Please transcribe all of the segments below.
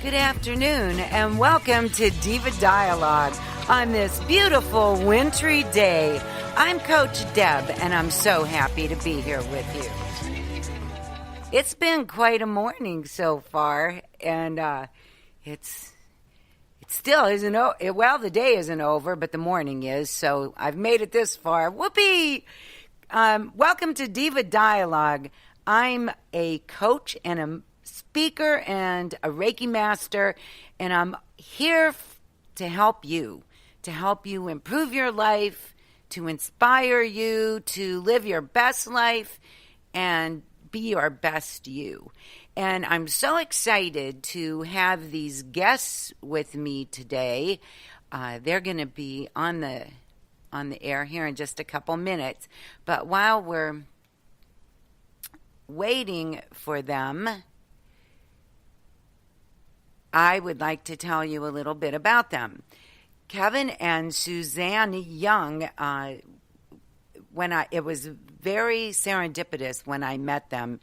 Good afternoon, and welcome to Diva Dialogue on this beautiful wintry day. I'm Coach Deb, and I'm so happy to be here with you. It's been quite a morning so far, and it still isn't. Well, the day isn't over, but the morning is. So I've made it this far. Whoopee! Welcome to Diva Dialogue. I'm a coach and a speaker and a Reiki master, and I'm here to help you improve your life, to inspire you to live your best life and be your best you. And I'm so excited to have these guests with me today. They're going to be on the air here in just a couple minutes. But while we're waiting for them, I would like to tell you a little bit about them. Kevin and Suzanne Young, it was very serendipitous when I met them.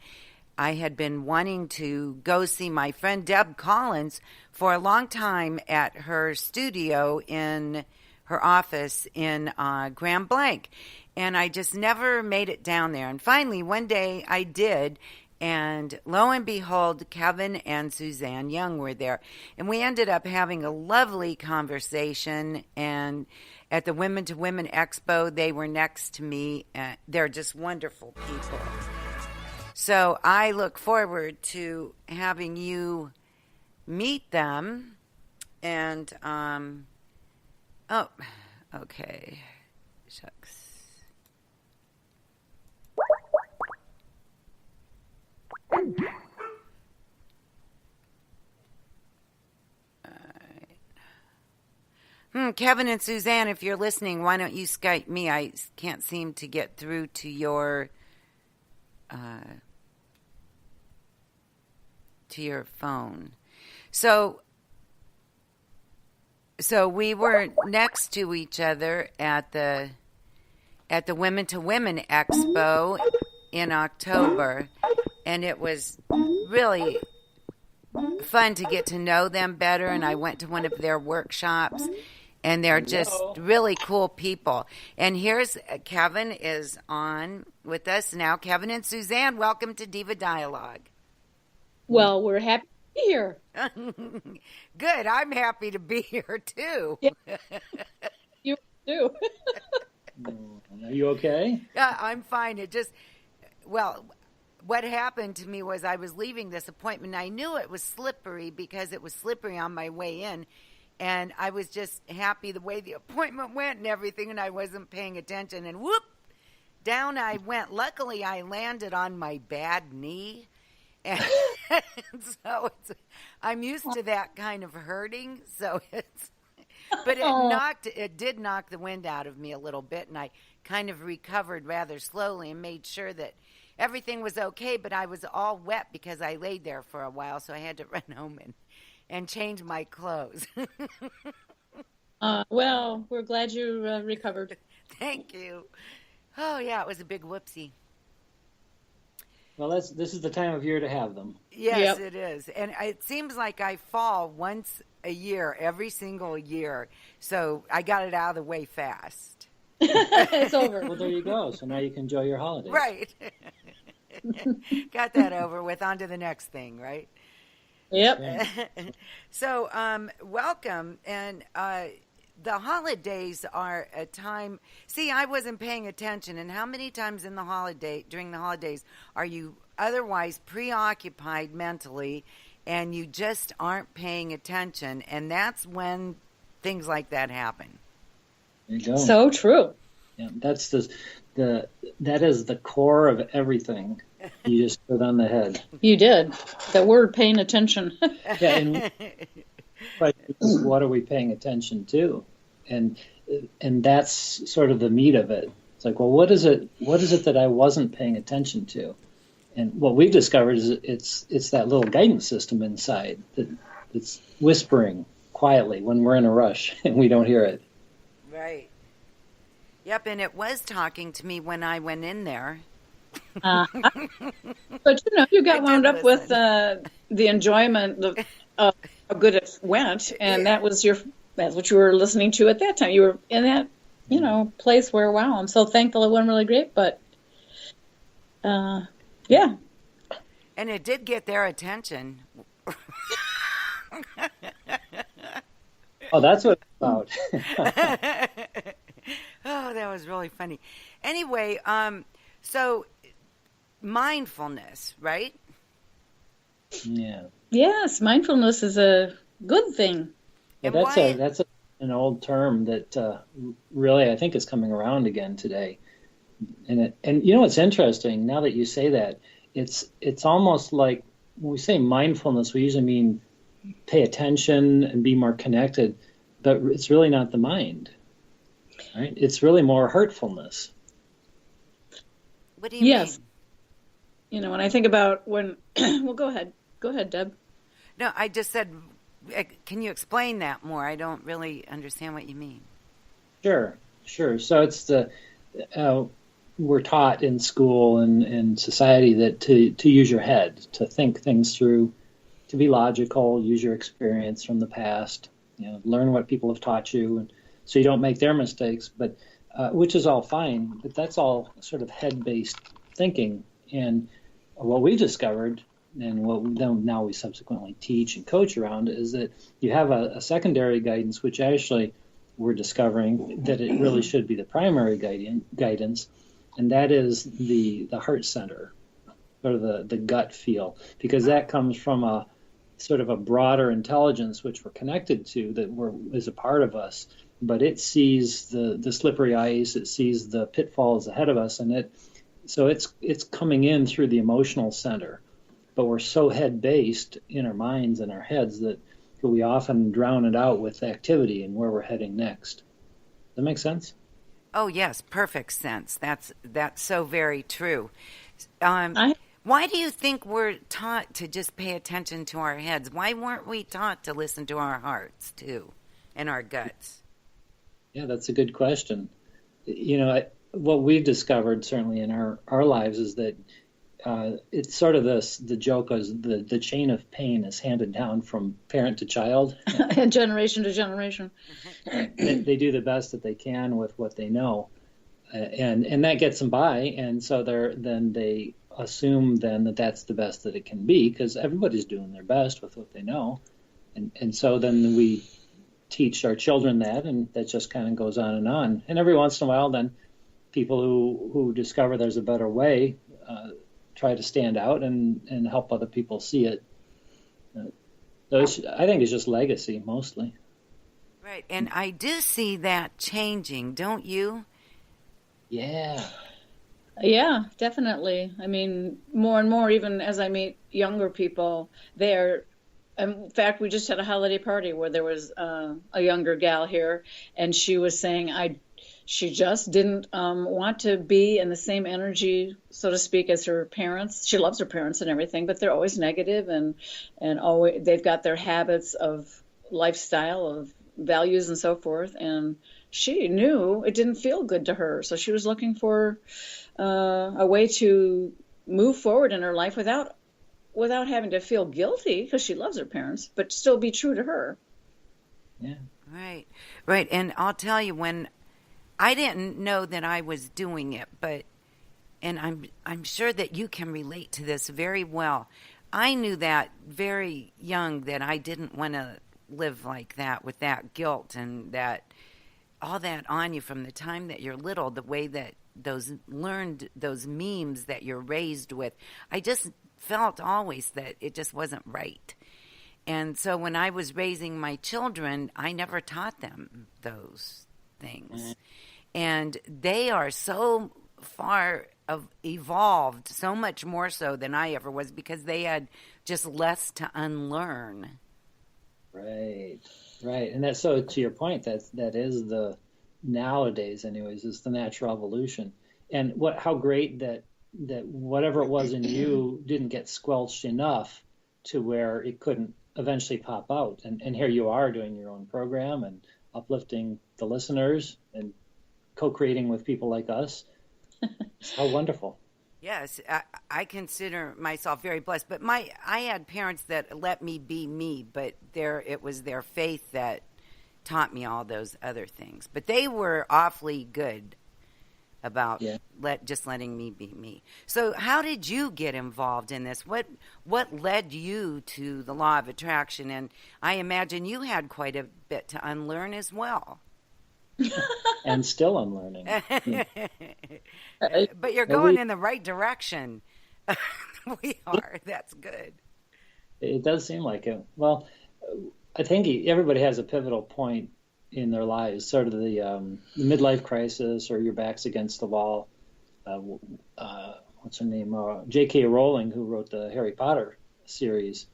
I had been wanting to go see my friend Deb Collins for a long time at her studio in her office in Grand Blanc, and I just never made it down there. And finally, one day I did, and lo and behold, Kevin and Suzanne Young were there. And we ended up having a lovely conversation. And at the Women to Women Expo, they were next to me. They're just wonderful people. So I look forward to having you meet them. And, okay. Shucks. Kevin and Suzanne, if you're listening, why don't you Skype me? I can't seem to get through to your phone. So we were next to each other at the Women to Women Expo in October, and it was really fun to get to know them better. And I went to one of their workshops, and they're just really cool people. And here's Kevin is on with us now. Kevin and Suzanne, welcome to Diva Dialogue. Well, we're happy to be here. Good. I'm happy to be here too. Yeah. You too. Are you okay? Yeah, I'm fine. What happened to me was I was leaving this appointment. I knew it was slippery because it was slippery on my way in. And I was just happy the way the appointment went and everything, and I wasn't paying attention. And whoop, down I went. Luckily, I landed on my bad knee. And so I'm used to that kind of hurting. But it did knock the wind out of me a little bit, and I kind of recovered rather slowly and made sure that everything was okay. But I was all wet because I laid there for a while, so I had to run home and change my clothes. Well, we're glad you recovered. Thank you. Oh, yeah, it was a big whoopsie. Well, this is the time of year to have them. Yes, It is. And it seems like I fall once a year, every single year. So I got it out of the way fast. It's over. Well, there you go. So now you can enjoy your holidays. Right. Got that over with. On to the next thing, right? Yep. So, welcome. And the holidays are a time. See, I wasn't paying attention. And how many times during the holidays are you otherwise preoccupied mentally and you just aren't paying attention? And that's when things like that happen. There you go. So true. Yeah, that's that is the core of everything. You just put on the head. You did. The word paying attention. Yeah, but what are we paying attention to? And that's sort of the meat of it. It's like, well, what is it that I wasn't paying attention to? And what we've discovered is it's that little guidance system inside that's whispering quietly when we're in a rush and we don't hear it. Right. Yep, and it was talking to me when I went in there. But you got wound up with the enjoyment of how good it went, and that's what you were listening to at that time. You were in that, place where, wow, I'm so thankful it went really great. But yeah. And it did get their attention. Oh, that's what it's about. Oh, that was really funny. Anyway, so mindfulness, right? Yeah. Yes, mindfulness is a good thing. Yeah, And that's an old term that really I think is coming around again today. And what's interesting now that you say that, it's almost like when we say mindfulness, we usually mean pay attention and be more connected, but it's really not the mind, right? It's really more heartfulness. What do you Yes. mean? When I think about when, well, go ahead, Deb. No, I just said, can you explain that more? I don't really understand what you mean. Sure. So it's we're taught in school and society that to use your head, to think things through, to be logical, use your experience from the past, learn what people have taught you, and so you don't make their mistakes. But which is all fine, but that's all sort of head-based thinking. And what we discovered, and what now we subsequently teach and coach around, is that you have a secondary guidance, which actually we're discovering that it really should be the primary guidance, and that is the heart center, or the gut feel, because that comes from a sort of a broader intelligence which we're connected to, that is a part of us, but it sees the slippery ice, it sees the pitfalls ahead of us, and so it's coming in through the emotional center. But we're so head-based in our minds and our heads that we often drown it out with activity and where we're heading next. Does that make sense? Oh, yes, perfect sense. That's so very true. Why do you think we're taught to just pay attention to our heads? Why weren't we taught to listen to our hearts, too, and our guts? Yeah, that's a good question. What we've discovered, certainly in our lives, is that it's sort of the joke is the chain of pain is handed down from parent to child. Generation to generation. They do the best that they can with what they know, and that gets them by. And so they assume then that that's the best that it can be, because everybody's doing their best with what they know. And so then we teach our children that, and that just kind of goes on. And every once in a while, then people who discover there's a better way try to stand out and help other people see it. So I think it's just legacy, mostly. Right, and I do see that changing, don't you? Yeah. Yeah, definitely. I mean, more and more, even as I meet younger people, in fact, we just had a holiday party where there was a younger gal here, and she was saying she just didn't want to be in the same energy, so to speak, as her parents. She loves her parents and everything, but they're always negative, and always they've got their habits of lifestyle, of values and so forth, and she knew it didn't feel good to her, so she was looking for a way to move forward in her life without having to feel guilty, because she loves her parents, but still be true to her. Yeah. Right. And I'll tell you, when I didn't know that I was doing it, and I'm sure that you can relate to this very well. I knew that very young that I didn't want to live like that, with that guilt and that all that on you from the time that you're little, the way that those memes that you're raised with. I just felt always that it just wasn't right. And so when I was raising my children, I never taught them those things. And they are so far evolved, so much more so than I ever was, because they had just less to unlearn. Right. And that's, so to your point, that is the, nowadays anyways, is the natural evolution. And how great that whatever it was in you didn't get squelched enough to where it couldn't eventually pop out. And here you are doing your own program and uplifting the listeners and co-creating with people like us. How wonderful. Yes, I consider myself very blessed. But I had parents that let me be me, but it was their faith that taught me all those other things. But they were awfully good about just letting me be me. So how did you get involved in this? What led you to the law of attraction? And I imagine you had quite a bit to unlearn as well. And still unlearning. But you're going in the right direction. We are. That's good. It does seem like it. Well, I think everybody has a pivotal point in their lives, sort of the midlife crisis, or your back's against the wall. What's her name? J.K. Rowling, who wrote the Harry Potter series.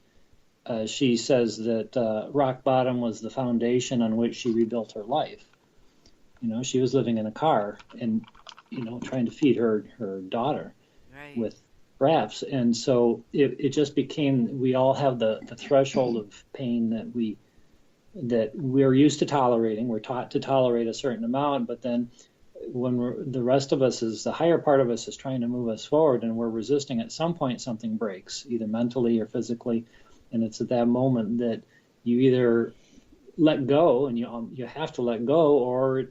She says that rock bottom was the foundation on which she rebuilt her life. She was living in a car and, trying to feed her daughter with scraps. And so it just became, we all have the threshold of pain that we're used to tolerating. We're taught to tolerate a certain amount, but then when the rest of us the higher part of us is trying to move us forward and we're resisting, at some point something breaks, either mentally or physically. And it's at that moment that you either let go, and you have to let go, or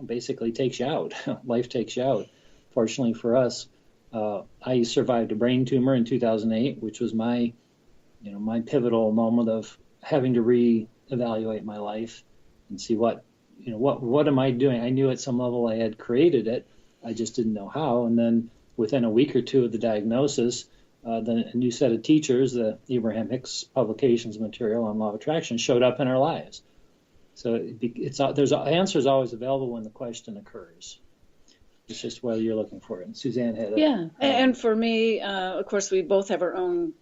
basically takes you out. Life takes you out. Fortunately for us, I survived a brain tumor in 2008, which was my pivotal moment of having to reevaluate my life and see what am I doing? I knew at some level I had created it. I just didn't know how. And then within a week or two of the diagnosis, then a new set of teachers, the Abraham Hicks publications material on law of attraction, showed up in our lives. So there's answers always available when the question occurs. It's just whether you're looking for it. And Suzanne had and for me, of course, we both have our own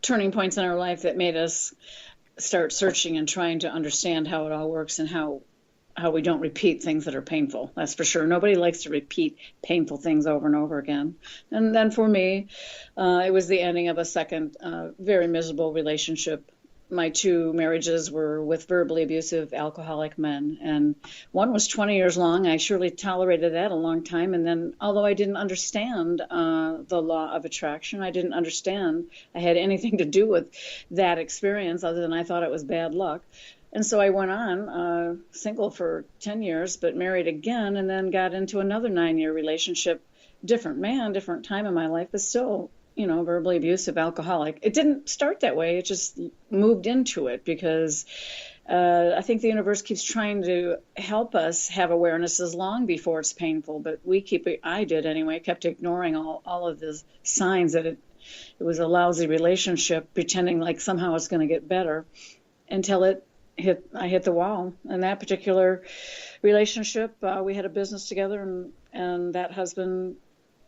turning points in our life that made us start searching and trying to understand how it all works and how we don't repeat things that are painful. That's for sure. Nobody likes to repeat painful things over and over again. And then for me, it was the ending of a second very miserable relationship. My two marriages were with verbally abusive alcoholic men, and one was 20 years long. I surely tolerated that a long time. And then, although I didn't understand the law of attraction, I didn't understand I had anything to do with that experience other than I thought it was bad luck. And so I went on single for 10 years, but married again, and then got into another 9-year relationship. Different man, different time in my life, but still, verbally abusive alcoholic. It didn't start that way. It just moved into it because I think the universe keeps trying to help us have awarenesses long before it's painful. But I did anyway, kept ignoring all of the signs that it was a lousy relationship, pretending like somehow it's going to get better until I hit the wall. In that particular relationship, we had a business together, and that husband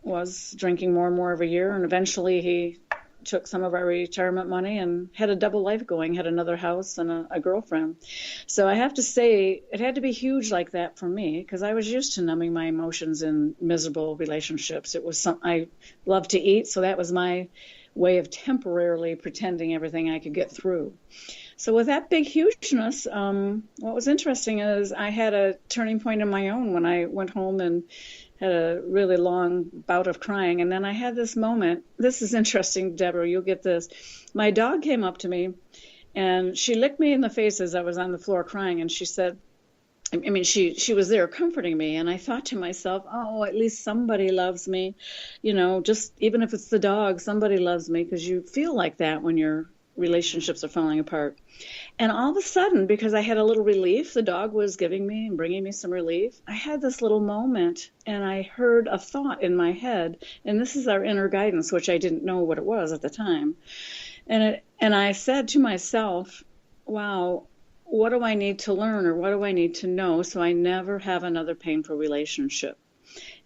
was drinking more and more every year, and eventually he took some of our retirement money and had a double life going, had another house and a girlfriend. So I have to say it had to be huge like that for me, because I was used to numbing my emotions in miserable relationships. It was I loved to eat, so that was my way of temporarily pretending everything I could get through. So with that big hugeness, what was interesting is I had a turning point in my own when I went home and had a really long bout of crying. And then I had this moment. This is interesting, Deborah, you'll get this. My dog came up to me and she licked me in the face as I was on the floor crying. And she said, she was there comforting me. And I thought to myself, oh, at least somebody loves me. Just even if it's the dog, somebody loves me, because you feel like that when your relationships are falling apart. And all of a sudden, because I had a little relief, the dog was giving me and bringing me some relief, I had this little moment and I heard a thought in my head. And this is our inner guidance, which I didn't know what it was at the time. And I said to myself, wow, what do I need to learn, or what do I need to know so I never have another painful relationship?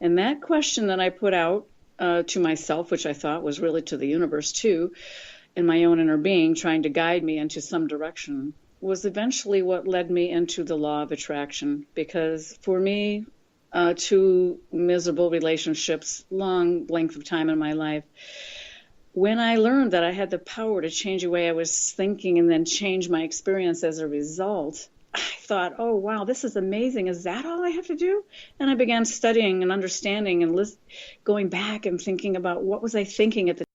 And that question that I put out to myself, which I thought was really to the universe too, in my own inner being, trying to guide me into some direction, was eventually what led me into the law of attraction. Because for me, 2 miserable relationships, long length of time in my life, when I learned that I had the power to change the way I was thinking and then change my experience as a result, I thought, oh, wow, this is amazing. Is that all I have to do? And I began studying and understanding and going back and thinking about what was I thinking at the